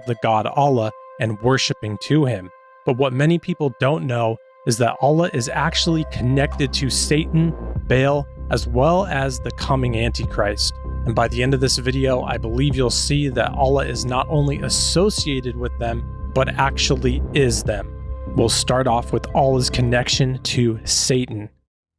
of the God Allah and worshiping to him. But what many people don't know is that Allah is actually connected to Satan, Baal, as well as the coming Antichrist. And by the end of this video, I believe you'll see that Allah is not only associated with them, but actually is them. We'll start off with Allah's connection to Satan.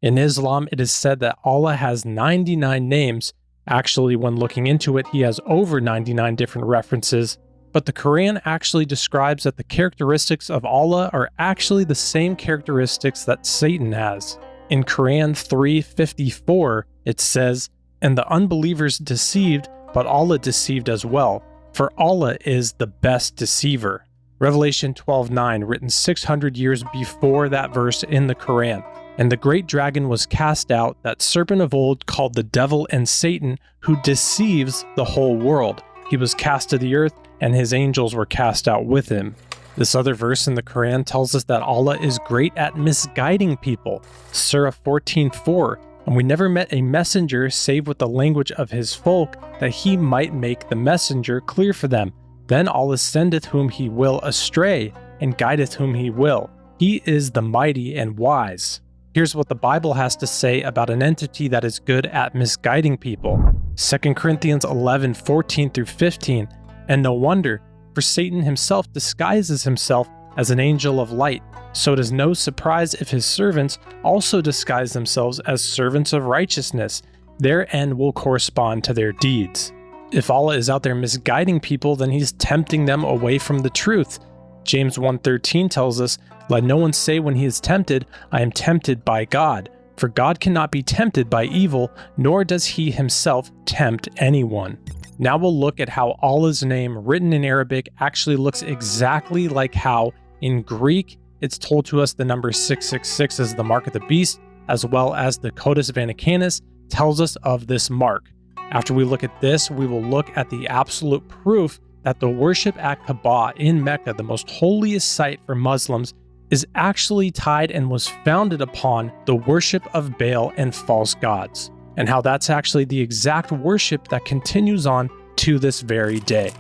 In Islam, it is said that Allah has 99 names. Actually, when looking into it, he has over 99 different references. But the Quran actually describes that the characteristics of Allah are actually the same characteristics that Satan has. In Quran 3:54, it says, "And the unbelievers deceived, but Allah deceived as well, for Allah is the best deceiver." Revelation 12:9, written 600 years before that verse in the Quran. "And the great dragon was cast out, that serpent of old called the devil and Satan, who deceives the whole world. He was cast to the earth, and his angels were cast out with him." This other verse in the Quran tells us that Allah is great at misguiding people. Surah 14:4, "And we never met a messenger save with the language of his folk, that he might make the messenger clear for them. Then Allah sendeth whom he will astray, and guideth whom he will. He is the mighty and wise." Here's what the Bible has to say about an entity that is good at misguiding people. 2 Corinthians 11:14-15, "And no wonder, for Satan himself disguises himself as an angel of light. So it is no surprise if his servants also disguise themselves as servants of righteousness. Their end will correspond to their deeds." If Allah is out there misguiding people, then he's tempting them away from the truth. James 1:13 tells us, "Let no one say when he is tempted, I am tempted by God. For God cannot be tempted by evil, nor does he himself tempt anyone." Now we'll look at how Allah's name written in Arabic actually looks exactly like how in Greek it's told to us the number 666 is the mark of the beast, as well as the Codex Vaticanus tells us of this mark. After we look at this, we will look at the absolute proof that the worship at Kaaba in Mecca, the most holiest site for Muslims, is actually tied and was founded upon the worship of Baal and false gods, and how that's actually the exact worship that continues on to this very day.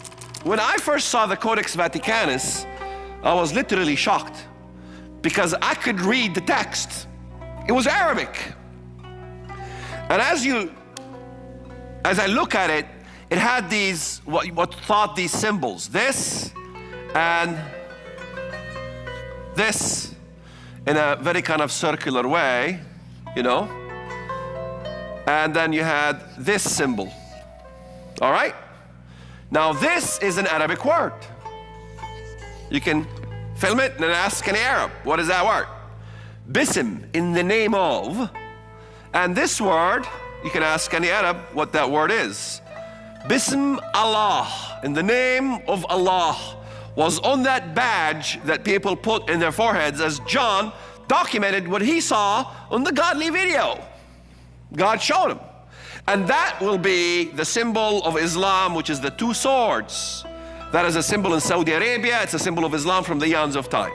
When I first saw the Codex Vaticanus, I was literally shocked because I could read the text. It was Arabic. And as I look at it, it had these, what thought these symbols, this and this in a very kind of circular way, you know. And then you had this symbol, all right? Now this is an Arabic word. You can film it and ask any Arab, what is that word? Bism, in the name of. And this word, you can ask any Arab what that word is. Bism Allah, in the name of Allah, was on that badge that people put in their foreheads as John documented what he saw on the godly video. God showed him. And that will be the symbol of Islam, which is the two swords. That is a symbol in Saudi Arabia. It's a symbol of Islam from the eons of time.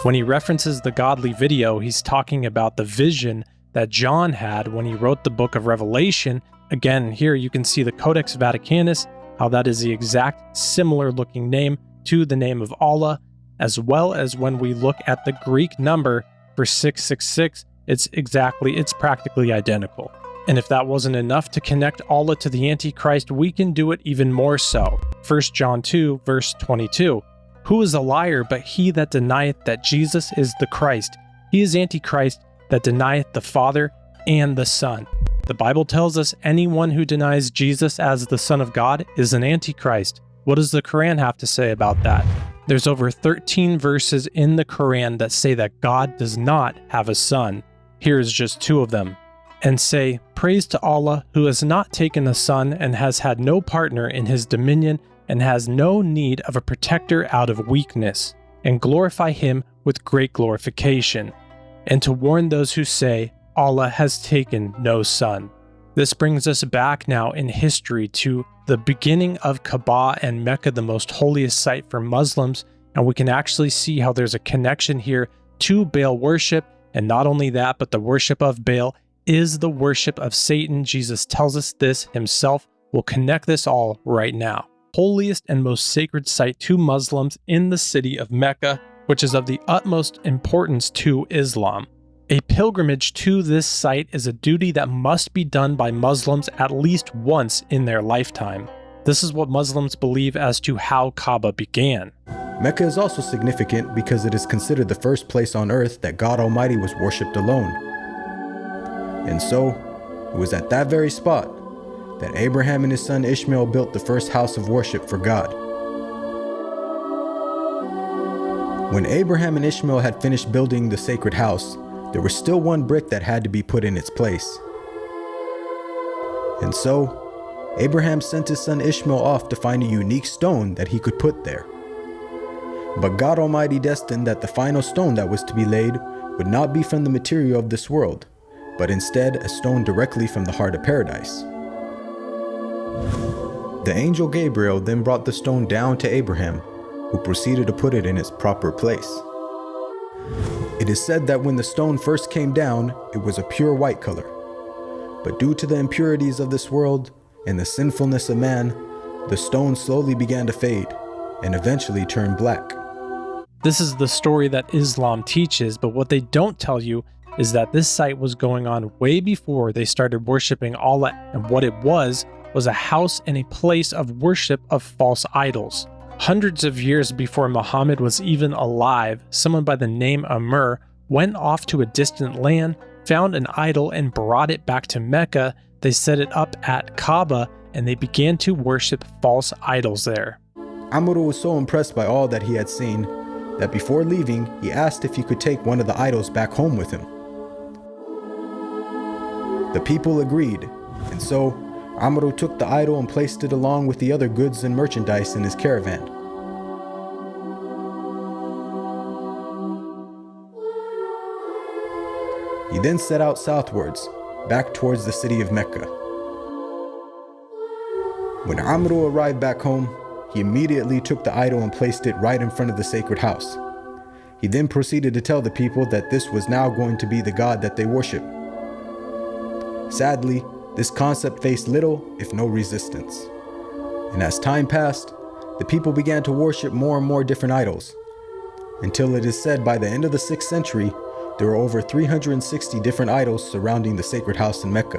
When he references the godly video, he's talking about the vision that John had when he wrote the book of Revelation. Again, here you can see the Codex Vaticanus, how that is the exact similar looking name to the name of Allah, as well as when we look at the Greek number for 666, it's practically identical. And if that wasn't enough to connect Allah to the Antichrist, we can do it even more so. 1 John 2, verse 22. "Who is a liar but he that denieth that Jesus is the Christ? He is Antichrist that denieth the Father and the Son." The Bible tells us anyone who denies Jesus as the Son of God is an Antichrist. What does the Quran have to say about that? There's over 13 verses in the Quran that say that God does not have a son. Here's just two of them. "And say, Praise to Allah, who has not taken a son and has had no partner in his dominion and has no need of a protector out of weakness, and glorify him with great glorification. And to warn those who say, Allah has taken no son." This brings us back now in history to the beginning of Kaaba and Mecca, the most holiest site for Muslims, and we can actually see how there's a connection here to Baal worship, and not only that, but the worship of Baal is the worship of Satan. Jesus tells us this himself. We'll connect this all right now. holiest and most sacred site to Muslims in the city of Mecca, which is of the utmost importance to Islam. A pilgrimage to this site is a duty that must be done by Muslims at least once in their lifetime. This is what Muslims believe as to how Kaaba began. Mecca is also significant because it is considered the first place on earth that God Almighty was worshipped alone. And so, it was at that very spot that Abraham and his son Ishmael built the first house of worship for God. When Abraham and Ishmael had finished building the sacred house, there was still one brick that had to be put in its place. And so, Abraham sent his son Ishmael off to find a unique stone that he could put there. But God Almighty destined that the final stone that was to be laid would not be from the material of this world, but instead a stone directly from the heart of paradise. The angel Gabriel then brought the stone down to Abraham, who proceeded to put it in its proper place. It is said that when the stone first came down, it was a pure white color. But due to the impurities of this world and the sinfulness of man, the stone slowly began to fade and eventually turned black. This is the story that Islam teaches, but what they don't tell you is that this site was going on way before they started worshiping Allah, and what it was a house and a place of worship of false idols. Hundreds of years before Muhammad was even alive, someone by the name Amr went off to a distant land, found an idol, and brought it back to Mecca. They set it up at Kaaba, and they began to worship false idols there. Amr was so impressed by all that he had seen that before leaving, he asked if he could take one of the idols back home with him. The people agreed, and so Amr took the idol and placed it along with the other goods and merchandise in his caravan. He then set out southwards, back towards the city of Mecca. When Amr arrived back home, he immediately took the idol and placed it right in front of the sacred house. He then proceeded to tell the people that this was now going to be the God that they worship. Sadly, this concept faced little, if no resistance. And as time passed, the people began to worship more and more different idols, until it is said by the end of the 6th century, there were over 360 different idols surrounding the sacred house in Mecca.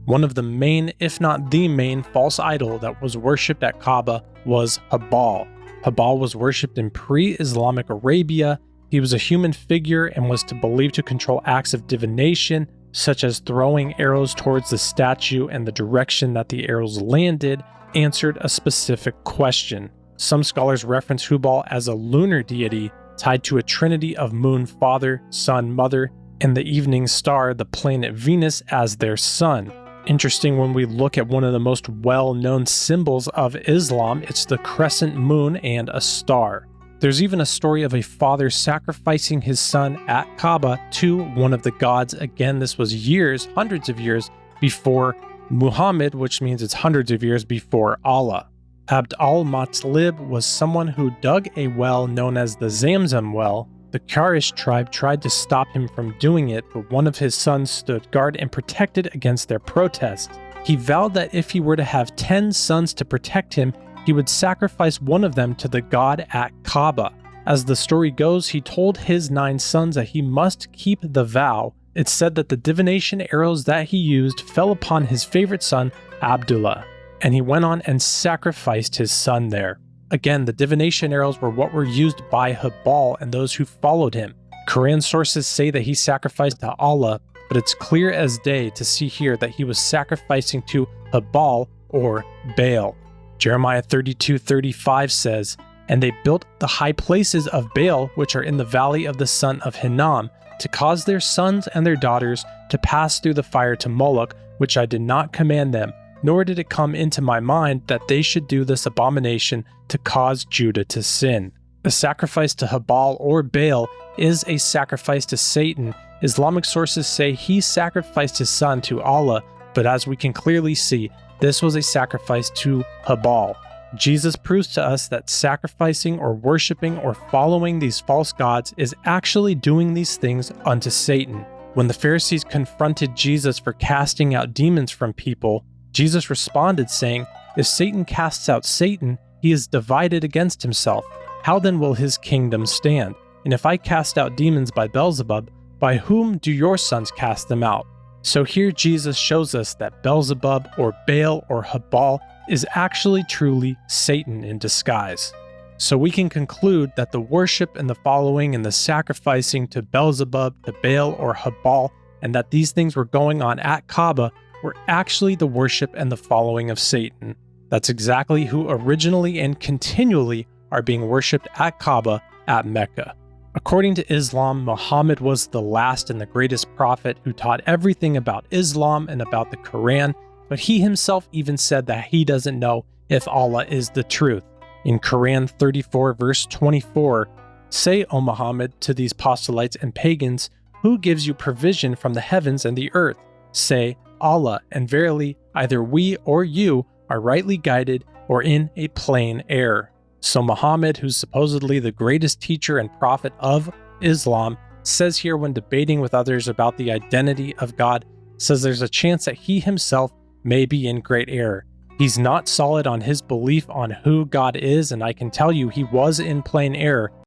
One of the main, if not the main, false idol that was worshipped at Kaaba was Hubal. Hubal was worshipped in pre-Islamic Arabia. He was a human figure and was believed to control acts of divination, such as throwing arrows towards the statue, and the direction that the arrows landed answered a specific question. Some scholars reference Hubal as a lunar deity tied to a trinity of moon father, sun mother, and the evening star, the planet Venus, as their son. Interesting, when we look at one of the most well-known symbols of Islam, it's the crescent moon and a star. There's even a story of a father sacrificing his son at Kaaba to one of the gods. Again, this was years, hundreds of years before Muhammad, which means it's hundreds of years before Allah. Abd al-Muttalib was someone who dug a well known as the Zamzam well. The Quraysh tribe tried to stop him from doing it, but one of his sons stood guard and protected against their protest. He vowed that if he were to have 10 sons to protect him, he would sacrifice one of them to the god at Kaaba. As the story goes, he told his 9 sons that he must keep the vow. It's said that the divination arrows that he used fell upon his favorite son, Abdullah, and he went on and sacrificed his son there. Again, the divination arrows were what were used by Hubal and those who followed him. Quran sources say that he sacrificed to Allah, but it's clear as day to see here that he was sacrificing to Hubal or Baal. Jeremiah 32:35 says, "And they built the high places of Baal, which are in the valley of the son of Hinnom, to cause their sons and their daughters to pass through the fire to Moloch, which I did not command them, nor did it come into my mind that they should do this abomination to cause Judah to sin." The sacrifice to Hubal or Baal is a sacrifice to Satan. Islamic sources say he sacrificed his son to Allah, but as we can clearly see, this was a sacrifice to Hubal. Jesus proves to us that sacrificing or worshiping or following these false gods is actually doing these things unto Satan. When the Pharisees confronted Jesus for casting out demons from people, Jesus responded saying, If Satan casts out Satan, he is divided against himself. How then will his kingdom stand? And if I cast out demons by Beelzebub, by whom do your sons cast them out? So here Jesus shows us that Beelzebub or Baal or Habal is actually truly Satan in disguise. So we can conclude that the worship and the following and the sacrificing to Beelzebub, to Baal or Habal, and that these things were going on at Kaaba were actually the worship and the following of Satan. That's exactly who originally and continually are being worshipped at Kaaba at Mecca. According to Islam, Muhammad was the last and the greatest prophet who taught everything about Islam and about the Quran, but he himself even said that he doesn't know if Allah is the truth. In Quran 34 verse 24, "Say, O Muhammad, to these proselytes and pagans, who gives you provision from the heavens and the earth? Say, Allah, and verily, either we or you are rightly guided or in a plain error." So Muhammad, who's supposedly the greatest teacher and prophet of Islam, says here when debating with others about the identity of God, says there's a chance that he himself may be in great error. He's not solid on his belief on who God is, and I can tell you he was in plain error